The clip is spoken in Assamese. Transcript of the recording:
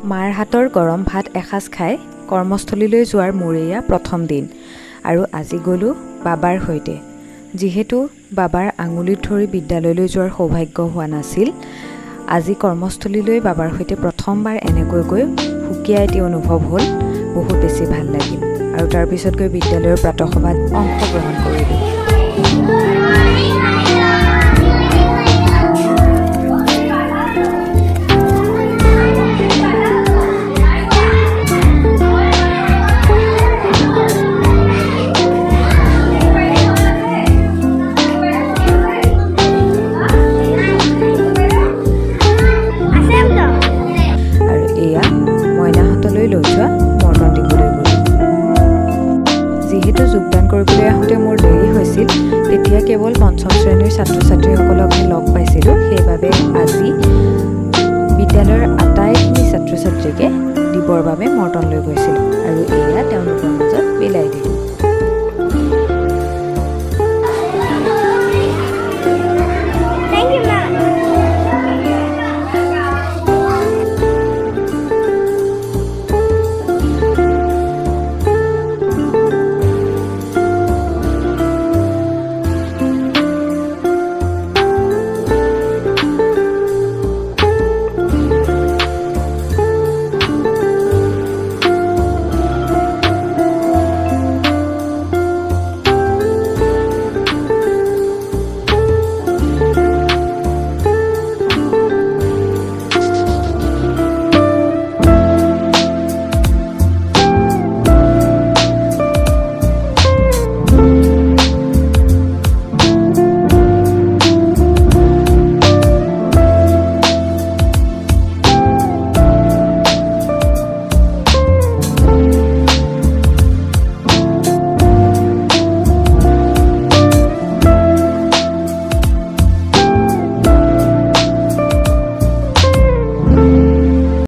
মাৰ হাতৰ গৰম ভাত এসাঁজ খাই কৰ্মস্থলীলৈ যোৱাৰ মোৰ এয়া প্ৰথম দিন আৰু আজি গ'লোঁ বাবাৰ সৈতে। যিহেতু বাবাৰ আঙুলিত ধৰি বিদ্যালয়লৈ যোৱাৰ সৌভাগ্য হোৱা নাছিল, আজি কৰ্মস্থলীলৈ বাবাৰ সৈতে প্ৰথমবাৰ এনেকৈ গৈ সুকীয়া এটি অনুভৱ হ'ল। বহুত বেছি ভাল লাগিল আৰু তাৰপিছত গৈ বিদ্যালয়ৰ প্ৰাতঃসভাত অংশগ্ৰহণ কৰিলোঁ। যিহেতু যোগদান কৰিবলৈ আহোঁতে মোৰ দেৰি হৈছিল, তেতিয়া কেৱল পঞ্চম শ্ৰেণীৰ ছাত্ৰ ছাত্ৰীসকলকহে লগ পাইছিলোঁ। সেইবাবে আজি বিদ্যালয়ৰ আটাইখিনি ছাত্ৰ ছাত্ৰীকে দিবৰ বাবে মৰ্টন লৈ গৈছিলোঁ।